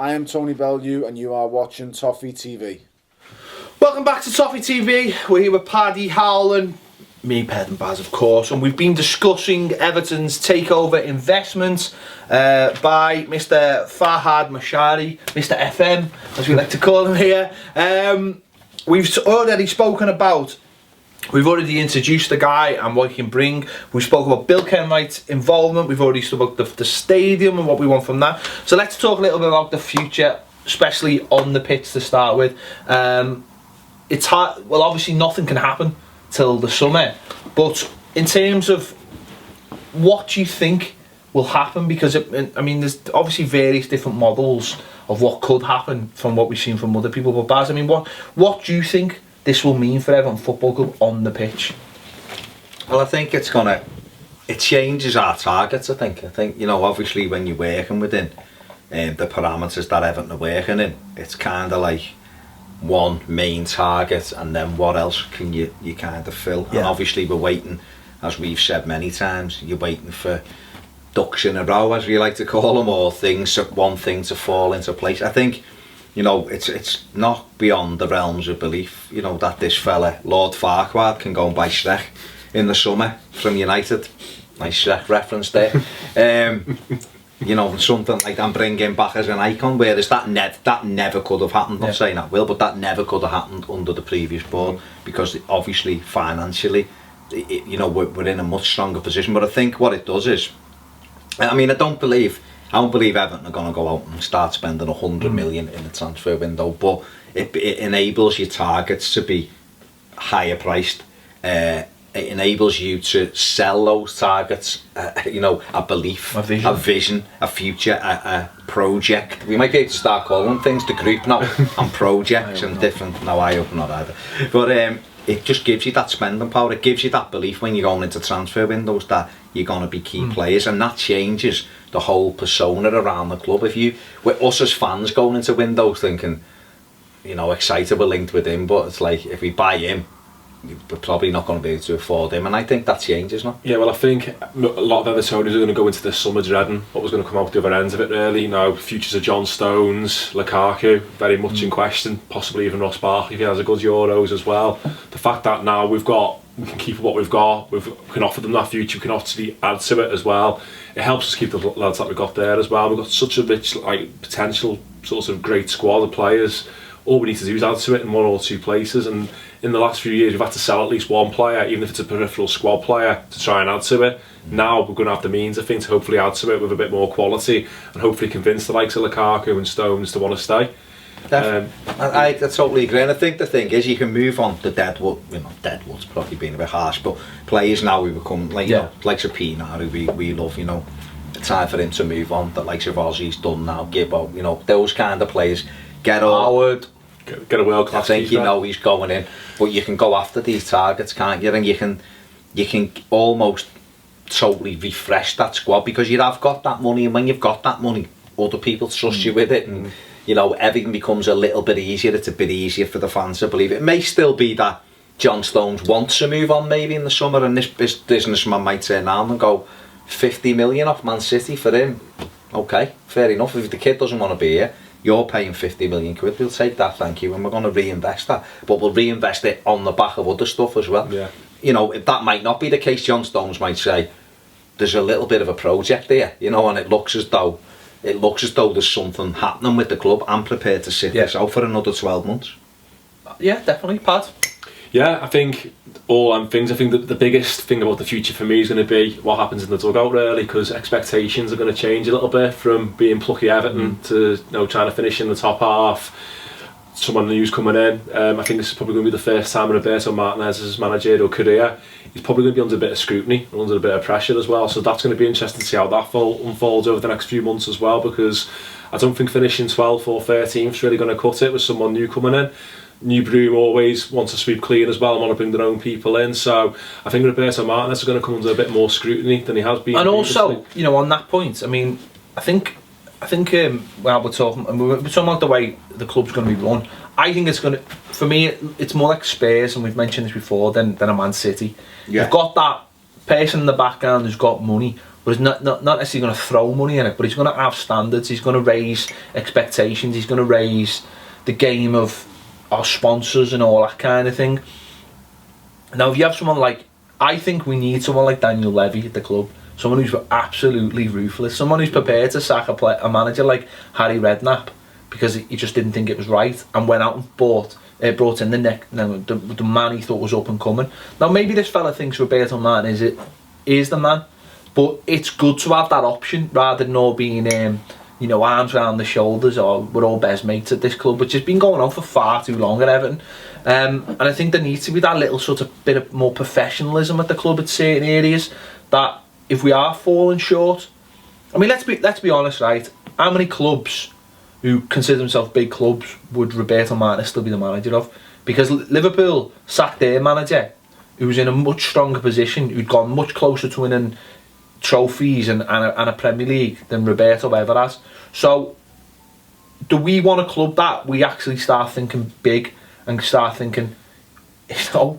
I am Tony Bellew and you are watching Toffee TV. Welcome back to Toffee TV. We're here with Paddy Howlin, me, Ped and Baz of course, and we've been discussing Everton's takeover investment by Mr. Farhad Moshir, Mr. FM as we like to call him here. We've already spoken about, we've already introduced the guy and what he can bring. We spoke about Bill Kenwright's involvement. We've already spoken about the stadium and what we want from that. So let's talk a little bit about the future, especially on the pitch to start with. It's hard. Well, obviously nothing can happen till the summer, but in terms of what do you think will happen, because I mean there's obviously various different models of what could happen from what we've seen from other people, but Baz, I mean what do you think this will mean for Everton Football Club on the pitch? Well, I think it changes our targets. I think you know, obviously when you're working within the parameters that Everton are working in, it's kind of like one main target and then what else can you kind of fill. Yeah. And obviously we're waiting, as we've said many times, you're waiting for ducks in a row, as we like to call them, or one thing to fall into place. I think, you know, it's not beyond the realms of belief, you know, that this fella Lord Farquhar can go and buy Shrek in the summer from United. Nice Shrek reference there. You know, something like that, and bring him back as an icon, whereas that never could have happened. Not saying that will, but that never could have happened under the previous board, because obviously financially, you know, we're in a much stronger position. But I think what it does is, I mean, I don't believe Everton are going to go out and start spending 100 million in the transfer window, but it enables your targets to be higher priced. It enables you to sell those targets, you know, a belief, a vision, a future, a project. We might be able to start calling things the group now, and projects and different. No, I hope not either. But it just gives you that spending power. It gives you that belief when you're going into transfer windows that you're going to be key players, and that changes the whole persona around the club. With us as fans going into windows thinking, you know, excited we're linked with him, but it's like if we buy him, we're probably not going to be able to afford him, and I think that changes now. Yeah, well, I think a lot of Evertonians are going to go into this summer dreading what was going to come out the other end of it, really. You know, futures of John Stones, Lukaku, very much in question, possibly even Ross Barkley if he has a good Euros as well. The fact that now we can keep what we've got, we can offer them that future, we can obviously add to it as well. It helps us keep the lads that we've got there as well. We've got such a rich, like, potential sort of great squad of players. All we need to do is add to it in one or two places, and in the last few years we've had to sell at least one player, even if it's a peripheral squad player, to try and add to it. Now we're going to have the means, I think, to hopefully add to it with a bit more quality, and hopefully convince the likes of Lukaku and Stones to want to stay. I totally agree, and I think the thing is you can move on to Deadwood. You know, Deadwood's probably been a bit harsh, but players now we become like, you know, like Sapina, who we love, you know, it's time for him to move on. That likes of Ozzy's done now, Gibbo, you know, those kind of players. Get a world class. I think you know he's going in, but you can go after these targets, can't you? And you can almost totally refresh that squad, because you have got that money, and when you've got that money, other people trust you with it, and you know, everything becomes a little bit easier. It's a bit easier for the fans to believe it. It may still be that John Stones wants to move on maybe in the summer, and this businessman might turn around and go 50 million off Man City for him. Okay, fair enough. If the kid doesn't want to be here, you're paying 50 million quid, we'll take that, thank you, and we're going to reinvest that, but we'll reinvest it on the back of other stuff as well. Yeah. You know, if that might not be the case, John Stones might say there's a little bit of a project here, you know, and it looks as though there's something happening with the club. I'm prepared to sit this out for another 12 months. Yeah, definitely, Pat. Yeah, I think all them things. I think that the biggest thing about the future for me is going to be what happens in the dugout, really, because expectations are going to change a little bit from being plucky Everton to, you know, trying to finish in the top half. Someone new's coming in. I think this is probably going to be the first time in Roberto Martinez's managerial career he's probably going to be under a bit of scrutiny and under a bit of pressure as well. So that's going to be interesting to see how that unfolds over the next few months as well, because I don't think finishing 12th or 13th is really going to cut it with someone new coming in. New broom always wants to sweep clean as well and want to bring their own people in, so I think Roberto Martinez is going to come under a bit more scrutiny than he has been. And also, you know, on that point, I mean, I think while we're talking about the way the club's going to be run, I think it's going to, for me, it's more like Spurs, and we've mentioned this before, than a Man City. Yeah. You've got that person in the background who's got money, but he's not necessarily going to throw money in it, but he's going to have standards, he's going to raise expectations, he's going to raise the game of our sponsors and all that kind of thing. Now, if you have someone like, I think we need someone like Daniel Levy at the club, someone who's absolutely ruthless, someone who's prepared to sack a manager like Harry Redknapp because he just didn't think it was right, and went out and brought in the man he thought was up and coming. Now, maybe this fella thinks Roberto Martinez is the man, but it's good to have that option rather than all being arms around the shoulders, or we're all best mates at this club, which has been going on for far too long at Everton. And I think there needs to be that little sort of bit of more professionalism at the club at certain areas, that if we are falling short, I mean, let's be honest, right? How many clubs who consider themselves big clubs would Roberto Martinez still be the manager of? Because Liverpool sacked their manager, who was in a much stronger position, who'd gone much closer to winning trophies and a Premier League than Roberto ever has. So, do we want a club that we actually start thinking big and start thinking,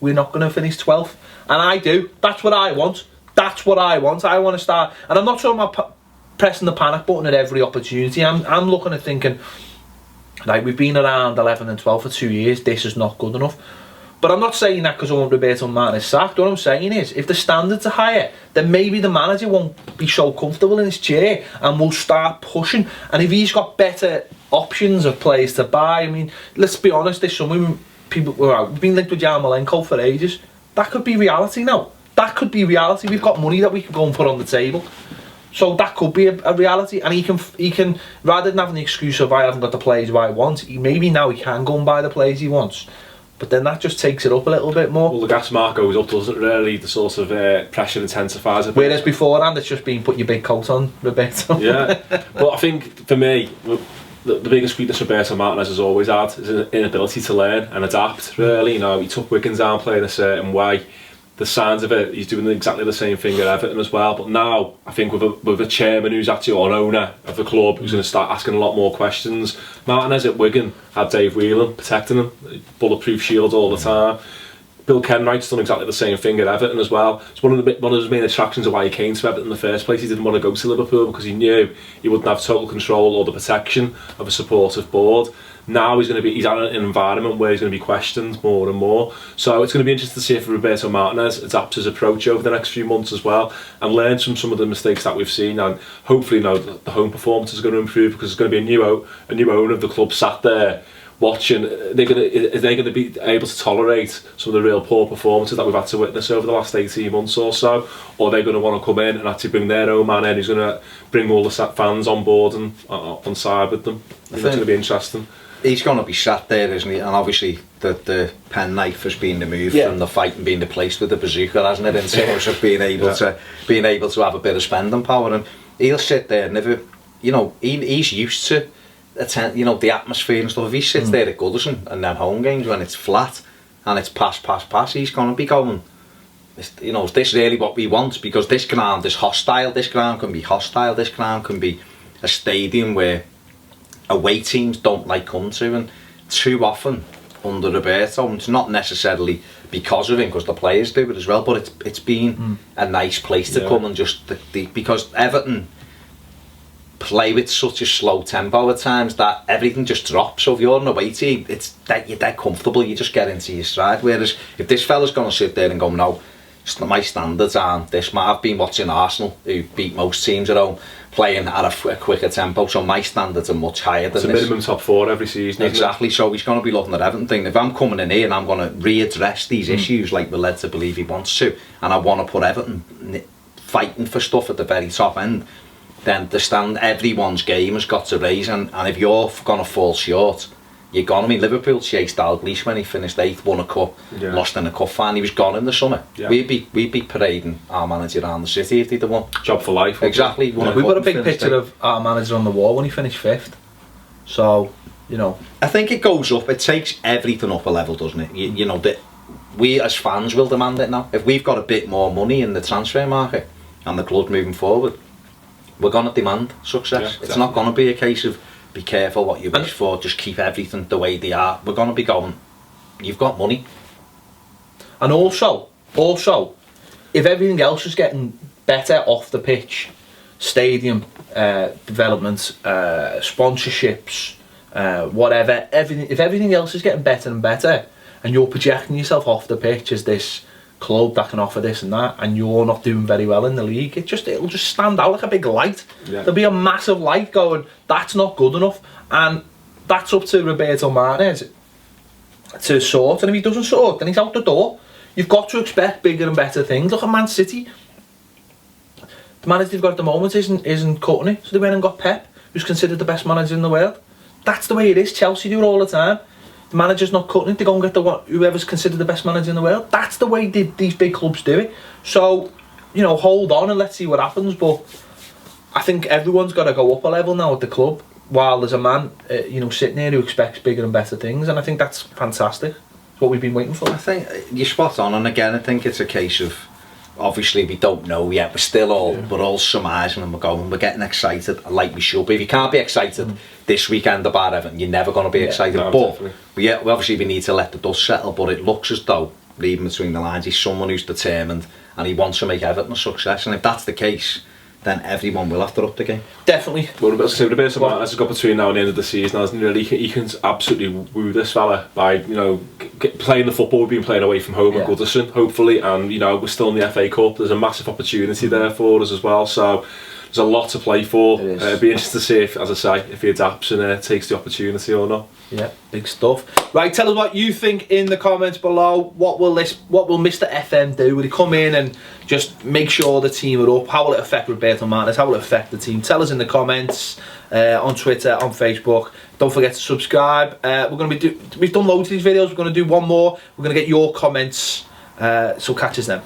we're not going to finish 12th? And I do. That's what I want. I want to start, and I'm not talking about pressing the panic button at every opportunity. I'm looking at thinking, like, we've been around 11 and 12 for 2 years, this is not good enough. But I'm not saying that because I want Roberto Martinez sacked. What I'm saying is, if the standards are higher, then maybe the manager won't be so comfortable in his chair and will start pushing. And if he's got better options of players to buy, I mean, let's be honest, this summer we've been linked with Yarmolenko for ages. That could be reality now. That could be reality. We've got money that we can go and put on the table. So that could be a reality, and he can rather than having the excuse of I haven't got the players I want, maybe now he can go and buy the players he wants. But then that just takes it up a little bit more. Well, the gas mark goes up, doesn't it, really? The sort of pressure intensifies a bit. Whereas beforehand, it's just been put your big coat on, Roberto. Yeah. But I think, for me, the biggest weakness Roberto Martinez has always had is an inability to learn and adapt, really. You know, he took Wigan down playing a certain way. The signs of it, he's doing exactly the same thing at Everton as well. But now, I think with a chairman who's actually an owner of the club, who's going to start asking a lot more questions. Martinez at Wigan had Dave Whelan protecting him, bulletproof shield all the time. Bill Kenwright's done exactly the same thing at Everton as well. It's one of his main attractions of why he came to Everton in the first place. He didn't want to go to Liverpool because he knew he wouldn't have total control or the protection of a supportive board. Now he's at an environment where he's going to be questioned more and more. So it's going to be interesting to see if Roberto Martinez adapts his approach over the next few months as well, and learns from some of the mistakes that we've seen. And hopefully, the home performance is going to improve, because there's going to be a new owner of the club sat there watching. Are they going to be able to tolerate some of the real poor performances that we've had to witness over the last 18 months or so? Or are they going to want to come in and actually bring their own man in who's going to bring all the fans on board and on side with them? It's going to be interesting. He's going to be sat there, isn't he? And obviously the pen knife has been removed from the fight and being replaced with the bazooka, hasn't it? In terms of being able to have a bit of spending power, and he'll sit there never, he's used to the atmosphere and stuff. If he sits there at Goodison and them home games when it's flat and it's pass, he's going to be going, is this really what we want? Because this ground is hostile. This ground can be hostile. This ground can be a stadium where away teams don't like come to, and too often under Roberto, it's not necessarily because of him, because the players do it as well, but it's been a nice place to come, and just because Everton play with such a slow tempo at times that everything just drops. So if you're an away team, it's that you're dead comfortable, you just get into your stride. Whereas if this fella's going to sit there and go, no, my standards aren't this. I've been watching Arsenal, who beat most teams at home, playing at a quicker tempo, so my standards are much higher than this. It's a minimum top 4 every season. Exactly, so he's going to be looking at Everton thing. If I'm coming in here and I'm going to readdress these issues like we're led to believe he wants to, and I want to put Everton fighting for stuff at the very top end, then everyone's game has got to raise, and if you're going to fall short, you're gone. I mean, Liverpool chased Dalglish when he finished 8th, won a cup, lost in a cup final. He was gone in the summer. We'd be parading our manager around the city if he'd have won. Job for life. Exactly. We've got a big picture of our manager on the wall when he finished 5th. So, I think it goes up. It takes everything up a level, doesn't it? We as fans will demand it now. If we've got a bit more money in the transfer market and the club moving forward, we're going to demand success. Yeah, exactly. It's not going to be a case of be careful what you wish for, just keep everything the way they are. We're going to be going, you've got money. And also, if everything else is getting better off the pitch, stadium development, sponsorships, whatever. If everything else is getting better and better, and you're projecting yourself off the pitch as this club that can offer this and that, and you're not doing very well in the league, it'll just stand out like a big light. Yeah. There'll be a massive light going, that's not good enough, and that's up to Roberto Martinez to sort. And if he doesn't sort, then he's out the door. You've got to expect bigger and better things. Look at Man City. The manager they've got at the moment isn't cutting it, so they went and got Pep, who's considered the best manager in the world. That's the way it is. Chelsea do it all the time. The manager's not cutting it, they go and get whoever's considered the best manager in the world. That's the way these big clubs do it. So, you know, hold on and let's see what happens. But I think everyone's got to go up a level now at the club, while there's a man, you know, sitting here who expects bigger and better things. And I think that's fantastic. It's what we've been waiting for. I think you're spot on. And again, I think it's a case of, obviously we don't know yet, we're still we're all surmising and we're getting excited like we should be. If you can't be excited this weekend about Everton, you're never going to be excited. No, but we obviously we need to let the dust settle, but it looks as though, reading between the lines, he's someone who's determined and he wants to make Everton a success, and if that's the case, then everyone will have to up the game. Definitely. Well, Roberto Martinez has got between now and the end of the season, hasn't he? He can absolutely woo this fella by, you know, playing the football we've been playing away from home at Goodison, hopefully, and, you know, we're still in the FA Cup. There's a massive opportunity there for us as well, so there's a lot to play for. It'd be interesting to see if, as I say, if he adapts and takes the opportunity or not. Yeah, big stuff. Right, tell us what you think in the comments below. What will Mr. FM do? Will he come in and just make sure the team are up? How will it affect Roberto Martinez? How will it affect the team? Tell us in the comments, on Twitter, on Facebook. Don't forget to subscribe. We've done loads of these videos. We're going to do one more. We're going to get your comments. So catch us then.